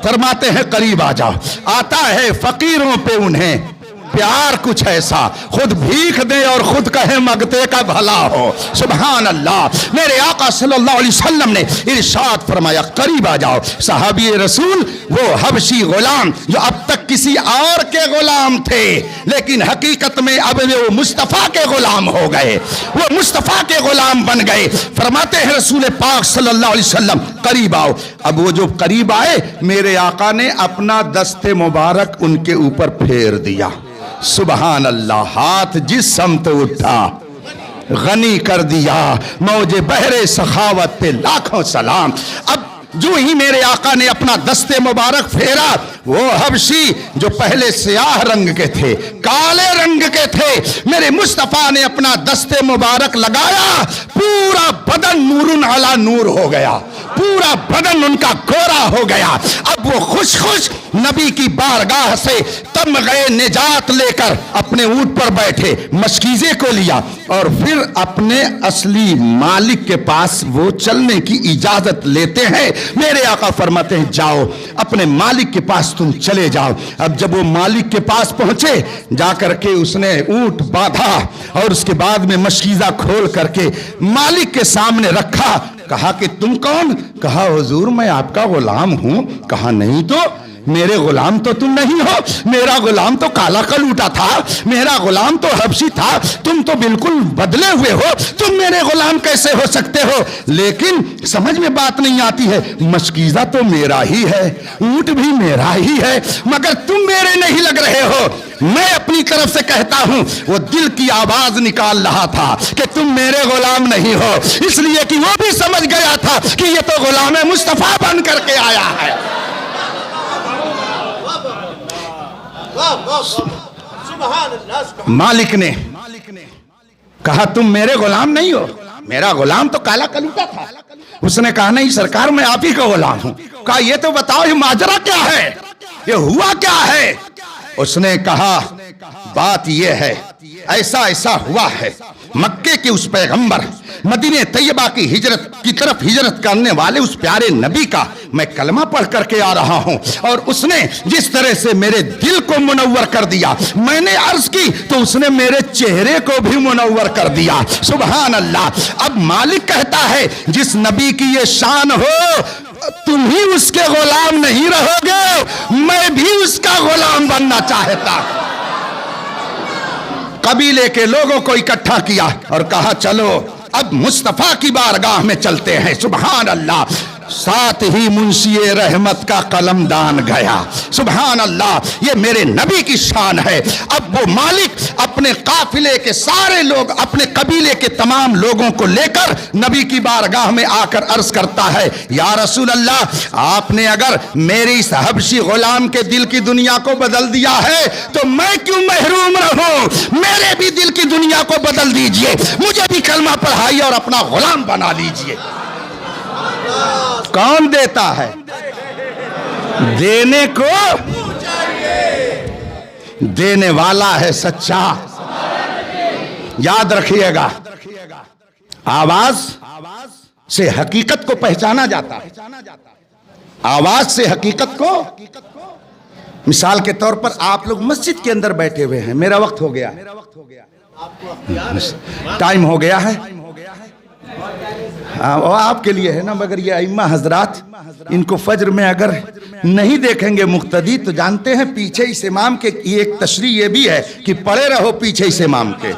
فرماتے ہیں قریب آ جاؤ۔ آتا ہے فقیروں پہ انہیں پیار کچھ ایسا، خود بھیک دے اور خود کہے مگتے کا بھلا ہو، سبحان اللہ۔ میرے آقا صلی اللہ علیہ وسلم نے ارشاد فرمایا قریب آ جاؤ۔ صحابی رسول وہ حبشی غلام جو اب تک کسی اور کے غلام تھے، لیکن حقیقت میں اب وہ مصطفیٰ کے غلام ہو گئے، وہ مصطفیٰ کے غلام بن گئے۔ فرماتے ہیں رسول پاک صلی اللہ علیہ وسلم قریب آؤ۔ اب وہ جو قریب آئے میرے آقا نے اپنا دست مبارک ان کے اوپر پھیر دیا، سبحان اللہ، ہاتھ جس سمت اٹھا غنی کر دیا، موج بحر سخاوت پہ لاکھوں سلام۔ اب جو ہی میرے آقا نے اپنا دست مبارک پھیرا، وہ حبشی جو پہلے سیاہ رنگ کے تھے، کالے رنگ کے تھے، میرے مصطفیٰ نے اپنا دست مبارک لگایا، پورا بدن نور علی نور ہو گیا، پورا بدن ان کا گورا ہو گیا۔ اب وہ خوش خوش نبی کی بارگاہ سے تمغے نجات لے کر اپنے اونٹ پر بیٹھے، مشکیزے کو لیا اور پھر اپنے اصلی مالک کے پاس وہ چلنے کی اجازت لیتے ہیں۔ میرے آقا فرماتے ہیں جاؤ اپنے مالک کے پاس تم چلے جاؤ۔ اب جب وہ مالک کے پاس پہنچے، جا کر کے اس نے اونٹ باندھا اور اس کے بعد میں مشکیزہ کھول کر کے مالک کے سامنے رکھا۔ کہا کہ تم کون؟ کہا حضور میں آپ کا غلام ہوں۔ کہا نہیں تو میرے غلام تو تم نہیں ہو، میرا غلام تو کالا کلوٹا تھا، میرا غلام تو حبشی تھا، تم تو بالکل بدلے ہوئے ہو، تم میرے غلام کیسے ہو سکتے ہو؟ لیکن سمجھ میں بات نہیں آتی ہے، مشکیزہ تو میرا ہی ہے، اونٹ بھی میرا ہی ہے، مگر تم میرے نہیں لگ رہے ہو۔ میں اپنی طرف سے کہتا ہوں، وہ دل کی آواز نکال رہا تھا کہ تم میرے غلام نہیں ہو، اس لیے کہ وہ بھی سمجھ گیا تھا کہ یہ تو غلام مصطفیٰ بن کر کے آیا ہے۔ مالک نے کہا تم میرے غلام نہیں ہو، میرا غلام تو کالا کلوٹا تھا۔ اس نے کہا نہیں سرکار میں آپ ہی کا غلام ہوں۔ کہا یہ تو بتاؤ یہ ماجرا کیا ہے، یہ ہوا کیا ہے؟ اس نے کہا بات یہ ہے، ایسا ایسا ہوا ہے، مکے کے اس پیغمبر، مدینہ طیبہ کی ہجرت کی طرف ہجرت کرنے والے اس پیارے نبی کا میں کلمہ پڑھ کر کے آ رہا ہوں، اور اس نے جس طرح سے میرے دل کو منور کر دیا، میں نے عرض کی تو اس نے میرے چہرے کو بھی منور کر دیا۔ سبحان اللہ۔ اب مالک کہتا ہے جس نبی کی یہ شان ہو، تم ہی اس کے غلام نہیں رہو گے، میں بھی اس کا غلام بننا چاہتا۔ قبیلے کے لوگوں کو اکٹھا کیا اور کہا چلو اب مصطفیٰ کی بارگاہ میں چلتے ہیں۔ سبحان اللہ۔ ساتھ ہی منشی رحمت کا قلم دان گیا۔ سبحان اللہ، یہ میرے نبی کی شان ہے۔ اب وہ مالک اپنے قافلے کے سارے لوگ، اپنے قبیلے کے تمام لوگوں کو لے کر نبی کی بارگاہ میں آ کر عرض کرتا ہے یا رسول اللہ، آپ نے اگر میری اس حبشی غلام کے دل کی دنیا کو بدل دیا ہے تو میں کیوں محروم رہوں؟ میرے بھی دل کی دنیا کو بدل دیجئے، مجھے بھی کلمہ پڑھائیے اور اپنا غلام بنا لیجئے۔ کون دیتا ہے؟ دینے کو دینے والا ہے سچا۔ یاد رکھیے گا، آواز سے حقیقت کو پہچانا جاتا ہے، آواز سے حقیقت کو۔ مثال کے طور پر آپ لوگ مسجد کے اندر بیٹھے ہوئے ہیں، میرا وقت ہو گیا، ٹائم ہو گیا ہے، آپ کے لیے ہے نا، مگر یہ ائمہ حضرات ان کو فجر میں اگر نہیں دیکھیں گے مقتدی تو جانتے ہیں پیچھے اس امام کے ایک تشریح یہ بھی ہے کہ پڑے رہو پیچھے اس امام کے،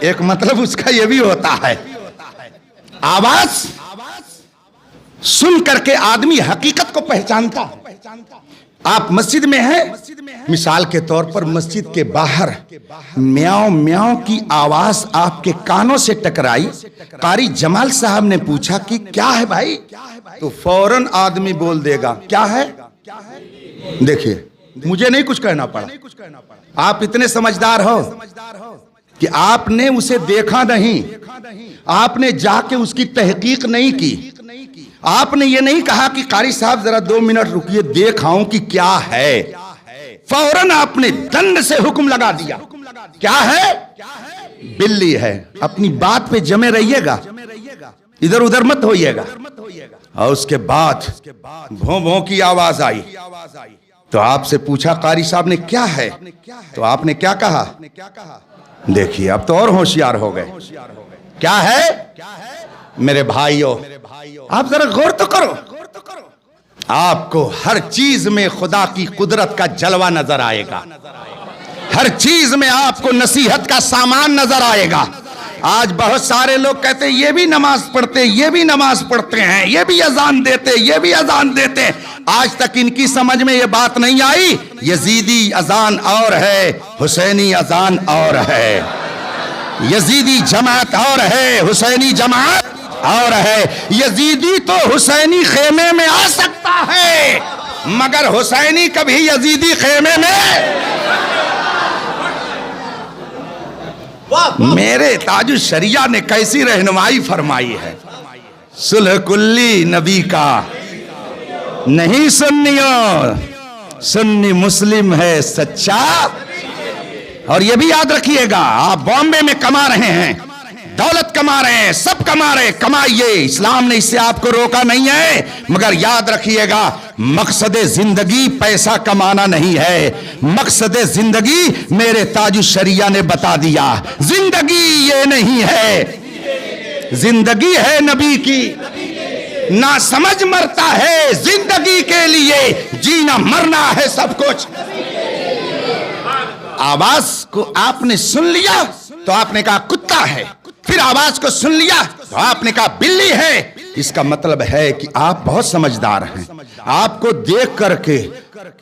ایک مطلب اس کا یہ بھی ہوتا ہے۔ آواز سن کر کے آدمی حقیقت کو پہچانتا ہے۔ آپ مسجد میں ہیں، مثال کے طور پر مسجد کے باہر میاؤں میاؤں کی آواز آپ کے کانوں سے ٹکرائی، قاری جمال صاحب نے پوچھا کہ کیا ہے بھائی، تو فوراً آدمی بول دے گا کیا ہے۔ دیکھیے مجھے نہیں کچھ کہنا پڑا، آپ اتنے سمجھدار ہو کہ آپ نے اسے دیکھا نہیں، آپ نے جا کے اس کی تحقیق نہیں کی، آپ نے یہ نہیں کہا کہ قاری صاحب ذرا 2 منٹ رکیے دیکھاؤں کہ کیا ہے، فوراً آپ نے دند سے حکم لگا دیا۔ کیا ہے؟ بلی ہے۔ اپنی بات پہ جمے رہیے گا، ادھر ادھر مت ہوئیے گا۔ اور اس کے بعد بھوں بھوں کی آواز آئی تو آپ سے پوچھا قاری صاحب نے کیا ہے، تو آپ نے کیا کہا؟ دیکھیے اب تو اور ہوشیار ہو گئے۔ کیا ہے؟ میرے بھائیو آپ ذرا غور تو کرو، آپ کو ہر چیز میں خدا کی قدرت کا جلوہ نظر آئے گا، ہر چیز میں آپ کو نصیحت کا سامان نظر آئے گا۔ آج بہت سارے لوگ کہتے ہیں یہ بھی نماز پڑھتے، یہ بھی نماز پڑھتے ہیں، یہ بھی اذان دیتے، یہ بھی اذان دیتے، آج تک ان کی سمجھ میں یہ بات نہیں آئی یزیدی اذان اور ہے، حسینی اذان اور ہے، یزیدی جماعت اور ہے، حسینی جماعت اور ہے یزیدی تو حسینی خیمے میں آ سکتا ہے مگر حسینی کبھی یزیدی خیمے میں. میرے تاج الشریعہ نے کیسی رہنمائی فرمائی ہے. صلح کلی نبی کا نہیں سنیوں، سنی مسلم ہے سچا. اور یہ بھی یاد رکھیے گا، آپ بامبے میں کما رہے ہیں، دولت کما رہے ہیں، سب کما رہے ہیں، کمائیے، اسلام نے اس سے آپ کو روکا نہیں ہے، مگر یاد رکھیے گا مقصد زندگی پیسہ کمانا نہیں ہے. مقصد زندگی میرے تاج الشریعہ نے بتا دیا، زندگی یہ نہیں ہے، زندگی ہے نبی کی. نہ سمجھ مرتا ہے زندگی کے لیے، جینا مرنا ہے سب کچھ. آواز کو آپ نے سن لیا تو آپ نے کہا کتا ہے، پھر آواز کو سن لیا تو آپ نے کہا بلی ہے. اس کا مطلب ہے کہ آپ بہت سمجھدار ہیں. آپ کو دیکھ کر کے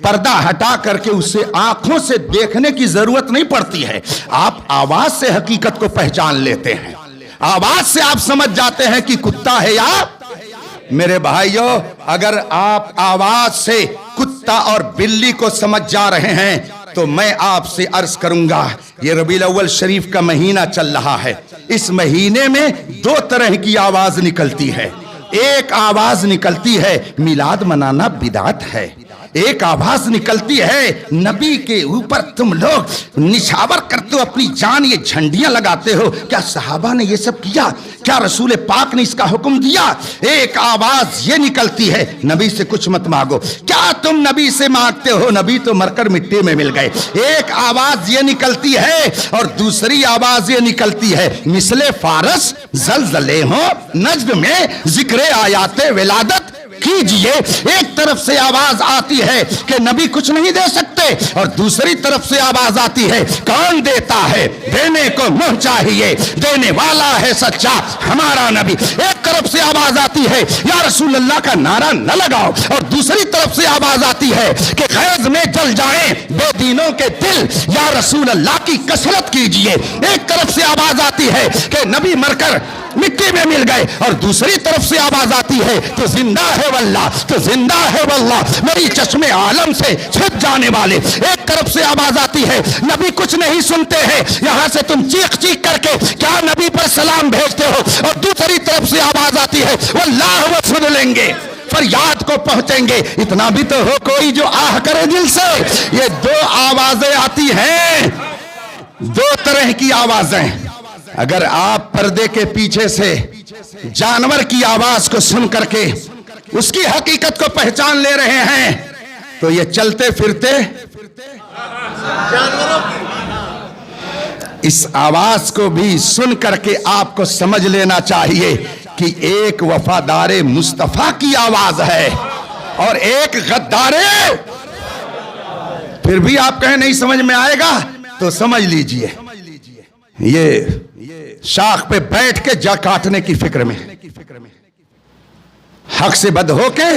پردہ ہٹا کر کے اسے آنکھوں سے دیکھنے کی ضرورت نہیں پڑتی ہے. آپ آواز سے حقیقت کو پہچان لیتے ہیں، آواز سے آپ سمجھ جاتے ہیں کہ کتا ہے یا. میرے بھائیوں، اگر آپ آواز سے کتا اور بلی کو سمجھ جا رہے ہیں تو میں آپ سے عرض کروں گا، یہ ربیع الاول شریف کا مہینہ چل رہا ہے. اس مہینے میں دو طرح کی آواز نکلتی ہے. ایک آواز نکلتی ہے میلاد منانا بدعت ہے. ایک آواز نکلتی ہے نبی کے اوپر تم لوگ نچھاور کرتے ہو، اپنی جان یہ جھنڈیاں لگاتے ہو. کیا صحابہ نے یہ سب کیا؟ کیا رسول پاک نے اس کا حکم دیا؟ ایک آواز یہ نکلتی ہے نبی سے کچھ مت مانگو. کیا تم نبی سے مانگتے ہو؟ نبی تو مر کر مٹی میں مل گئے. ایک آواز یہ نکلتی ہے اور دوسری آواز یہ نکلتی ہے مثل فارس زلزلے ہوں نجد میں ذکر آیات ولادت کیجئے. ایک طرف سے آواز آتی ہے کہ نبی کچھ نہیں دے سکتے اور دوسری طرف سے آواز آتی ہے کون دیتا ہے، دینے کو منہ چاہیے، دینے والا ہے سچا ہمارا نبی. ایک طرف سے آواز آتی ہے یا رسول اللہ کا نعرہ نہ لگاؤ اور دوسری طرف سے آواز آتی ہے کہ غیظ میں جل جائیں بے دینوں کے دل، یا رسول اللہ کی کثرت کیجئے. ایک طرف سے آواز آتی ہے کہ نبی مر کر مٹی میں مل گئے اور دوسری طرف سے آواز آتی ہے تو زندہ ہے واللہ، تو زندہ ہے واللہ میری چشم عالم سے چھپ جانے والے. ایک طرف سے آواز آتی ہے نبی کچھ نہیں سنتے ہیں، یہاں سے تم چیخ چیخ کر کے کیا نبی پر سلام بھیجتے ہو، اور دوسری طرف سے آواز آتی ہے واللہ وہ سن لیں گے، فریاد کو پہنچیں گے. اتنا بھی تو ہو کوئی جو آہ کرے دل سے. یہ دو آوازیں آتی ہیں، دو طرح کی آوازیں. اگر آپ پردے کے پیچھے سے جانور کی آواز کو سن کر کے اس کی حقیقت کو پہچان لے رہے ہیں تو یہ چلتے پھرتے اس آواز کو بھی سن کر کے آپ کو سمجھ لینا چاہیے کہ ایک وفادار مصطفیٰ کی آواز ہے اور ایک غدار. پھر بھی آپ کہیں نہیں سمجھ میں آئے گا تو سمجھ لیجئے یہ شاخ پہ بیٹھ کے جا کاٹنے کی فکر میں، حق سے بد ہو کے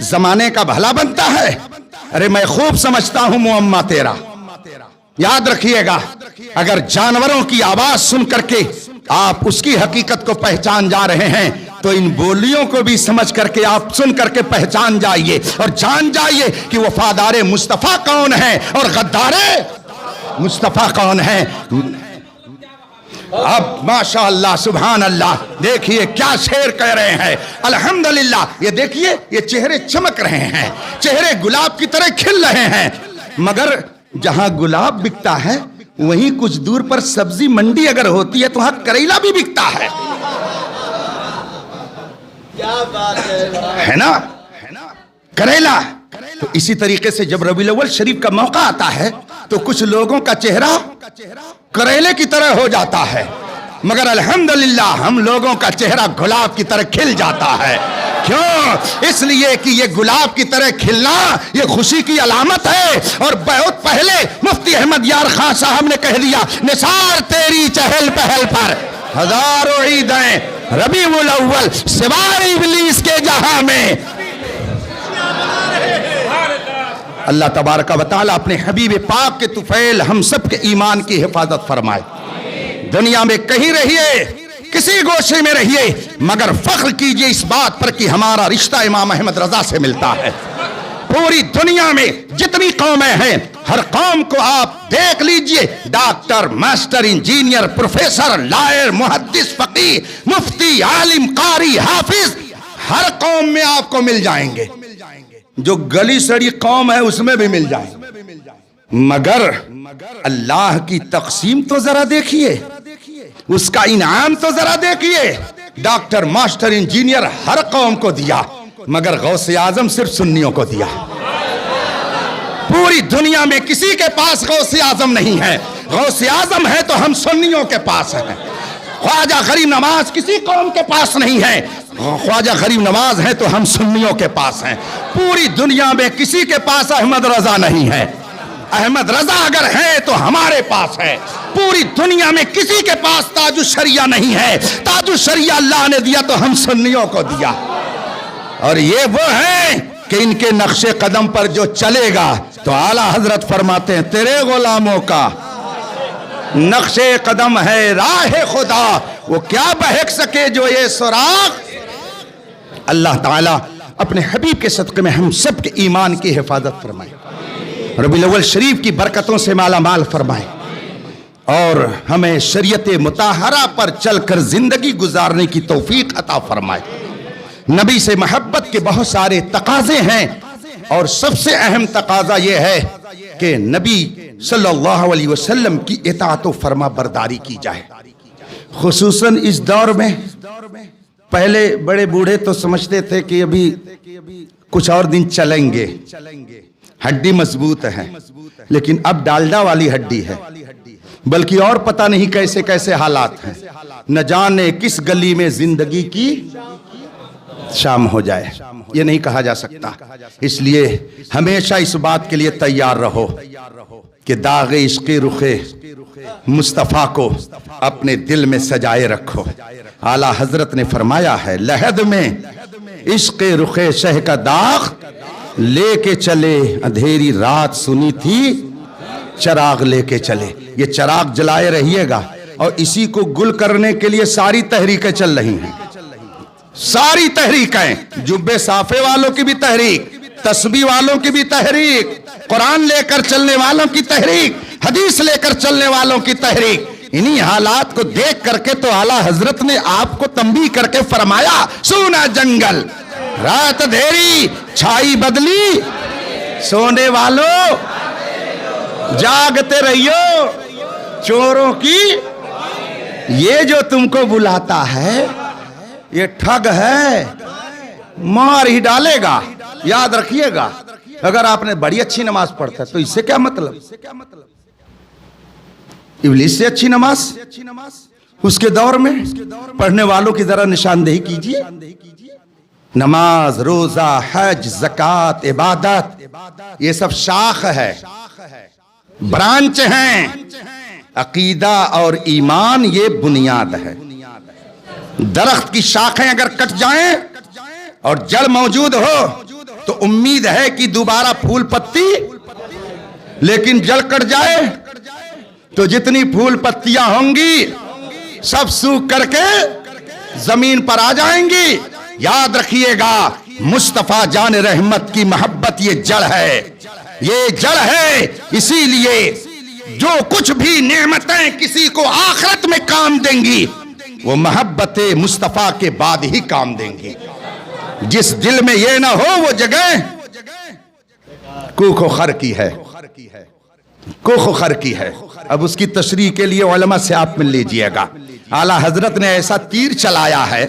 زمانے کا بھلا بنتا ہے. ارے میں خوب سمجھتا ہوں معمہ تیرا. یاد رکھیے گا اگر جانوروں کی آواز سن کر کے آپ اس کی حقیقت کو پہچان جا رہے ہیں تو ان بولیوں کو بھی سمجھ کر کے آپ سن کر کے پہچان جائیے اور جان جائیے کہ وفادار مصطفیٰ کون ہے اور غدار مصطفیٰ کون ہے. اب ماشاءاللہ سبحان اللہ دیکھیے کیا شعر کہہ رہے ہیں. الحمدللہ یہ دیکھیے یہ چہرے چمک رہے ہیں، چہرے گلاب کی طرح کھل رہے ہیں. مگر جہاں گلاب بکتا ہے وہیں کچھ دور پر سبزی منڈی اگر ہوتی ہے تو وہاں کریلا بھی بکتا ہے. ہے نا کریلا. تو اسی طریقے سے جب ربیع الاول شریف کا موقع آتا ہے تو کچھ لوگوں کا چہرہ کریلے کی طرح ہو جاتا ہے، مگر الحمدللہ ہم لوگوں کا چہرہ گلاب کی طرح کھل جاتا ہے. کیوں؟ اس لیے کہ یہ گلاب کی طرح کھلنا یہ خوشی کی علامت ہے. اور بہت پہلے مفتی احمد یار خان صاحب نے کہہ دیا نثار تیری چہل پہل پر ہزاروں عیدیں ربیع الاول سوائے ابلیس کے جہاں میں. اللہ تبارک و تعالی اپنے حبیب پاک کے طفیل ہم سب کے ایمان کی حفاظت فرمائے. دنیا میں کہیں رہیے کسی گوشے میں رہیے مگر فخر کیجئے اس بات پر کہ ہمارا رشتہ امام احمد رضا سے ملتا ہے۔ پوری دنیا میں جتنی قومیں ہیں ہر قوم کو آپ دیکھ لیجئے، doctor, master, engineer, professor, lawyer, محدث، فقیہ، مفتی، عالم، قاری، حافظ، ہر قوم میں آپ کو مل جائیں گے۔ جو گلی سڑی قوم ہے اس میں بھی مل جائیں گے، مگر اللہ کی تقسیم تو ذرا دیکھیے، اس کا انعام تو ذرا دیکھیے۔ ڈاکٹر، ماسٹر، انجینئر ہر قوم کو دیا، مگر غوث اعظم صرف سنیوں کو دیا۔ پوری دنیا میں کسی کے پاس غوث اعظم نہیں ہے، غوث اعظم ہے تو ہم سنیوں کے پاس ہیں۔ خواجہ غریب نواز کسی قوم کے پاس نہیں ہے، خواجہ غریب نواز ہے تو ہم سنیوں کے پاس ہیں۔ پوری دنیا میں کسی کے پاس احمد رضا نہیں ہے، احمد رضا اگر ہے تو ہمارے پاس ہے۔ پوری دنیا میں کسی کے پاس تاج الشریعہ نہیں ہے، تاج الشریعہ اللہ نے دیا تو ہم سنیوں کو دیا۔ اور یہ وہ ہیں کہ ان کے نقش قدم پر جو چلے گا تو اعلیٰ حضرت فرماتے ہیں تیرے غلاموں کا نقش قدم ہے راہ خدا، وہ کیا بہک سکے جو یہ سراغ۔ اللہ تعالیٰ اپنے حبیب کے صدقے میں ہم سب کے ایمان کی حفاظت فرمائے، ربیع الاول شریف کی برکتوں سے مالا مال فرمائے، اور ہمیں شریعت مطہرہ پر چل کر زندگی گزارنے کی توفیق عطا فرمائے۔ نبی سے محبت کے بہت سارے تقاضے ہیں، اور سب سے اہم تقاضا یہ ہے کہ نبی صلی اللہ علیہ وسلم کی اطاعت و فرما برداری کی جائے۔ خصوصاً اس دور میں پہلے بڑے بوڑھے تو سمجھتے تھے کہ ابھی کچھ اور دن چلیں گے، ہڈی مضبوط ہے، لیکن اب ڈالڈا والی ہڈی ہے، بلکہ اور پتہ نہیں کیسے کیسے حالات ہیں، نہ جانے کس گلی میں زندگی کی شام ہو جائے، یہ نہیں کہا جا سکتا۔ اس لیے ہمیشہ اس بات کے لیے تیار رہو کہ داغ عشق رخ مصطفیٰ کو اپنے دل میں سجائے رکھو۔ اعلیٰ حضرت نے فرمایا ہے لحد میں عشق رخ شہ کا داغ لے کے چلے، اندھیری رات سنی تھی چراغ لے کے چلے۔ یہ چراغ جلائے رہیے گا، اور اسی کو گل کرنے کے لیے ساری تحریکیں چل رہی ہیں، ساری تحریکیں، جبے صافے والوں کی بھی تحریک، تسبیح والوں کی بھی تحریک، قرآن لے کر چلنے والوں کی تحریک، حدیث لے کر چلنے والوں کی تحریک۔ انہی حالات کو دیکھ کر کے تو اعلیٰ حضرت نے آپ کو تنبیہ کر کے فرمایا سونا جنگل رات دھیری چھائی بدلی، سونے والوں جاگتے رہیو، چوروں کی یہ جو تم کو بلاتا ہے یہ ٹھگ ہے، مار ہی ڈالے گا۔ یاد رکھیے گا، اگر آپ نے بڑی اچھی نماز پڑھتا ہے تو اس سے کیا مطلب؟ ابلیس سے اچھی نماز اس کے دور میں پڑھنے والوں کی ذرا نشاندہی کیجئے۔ نماز، روزہ، حج، زکوٰۃ، عبادت، یہ سب شاخ ہے، برانچ ہیں۔ عقیدہ اور ایمان یہ بنیاد ہے۔ درخت کی شاخیں اگر کٹ جائیں اور جڑ موجود ہو تو امید ہے کہ دوبارہ پھول پتی، لیکن جڑ کٹ جائے تو جتنی پھول پتیاں ہوں گی سب سوکھ کر کے زمین پر آ جائیں گی۔ یاد رکھیے گا مصطفیٰ جان رحمت کی محبت یہ جڑ ہے، یہ جڑ ہے۔ اسی لیے جو کچھ بھی نعمتیں کسی کو آخرت میں کام دیں گی وہ محبت مصطفیٰ کے بعد ہی کام دیں گی۔ جس دل میں یہ نہ ہو وہ جگہ کوکھ و خر کی ہے، کوکھ و خر کی ہے۔ اب اس کی تشریح کے لیے علماء سے آپ مل لیجئے گا۔ اعلیٰ حضرت نے ایسا تیر چلایا ہے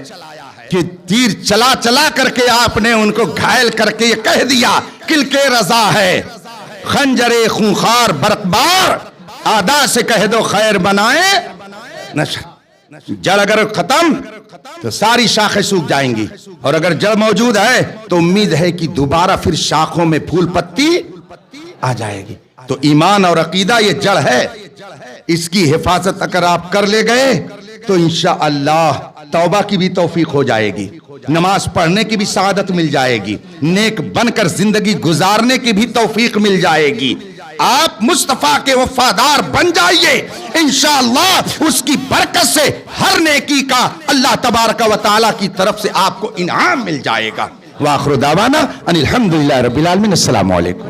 کہ تیر چلا چلا کر کے آپ نے ان کو گھائل کر کے یہ کہہ دیا کل کے رضا ہے، خنجر خونخوار برقبار، آدھا سے کہہ دو خیر بنائے نشر۔ جڑ اگر ختم تو ساری شاخیں سوکھ جائیں گی، اور اگر جڑ موجود ہے تو امید ہے کہ دوبارہ پھر شاخوں میں پھول پتی آ جائے گی۔ تو ایمان اور عقیدہ یہ جڑ ہے، اس کی حفاظت اگر آپ کر لے گئے تو انشاءاللہ توبہ کی بھی توفیق ہو جائے گی، نماز پڑھنے کی بھی سعادت مل جائے گی، نیک بن کر زندگی گزارنے کی بھی توفیق مل جائے گی۔ آپ مصطفیٰ کے وفادار بن جائیے، انشاءاللہ اس کی برکت سے ہر نیکی کا اللہ تبارک و تعالی کی طرف سے آپ کو انعام مل جائے گا۔ وآخر دعوانا ان الحمدللہ رب العالمین۔ السلام علیکم۔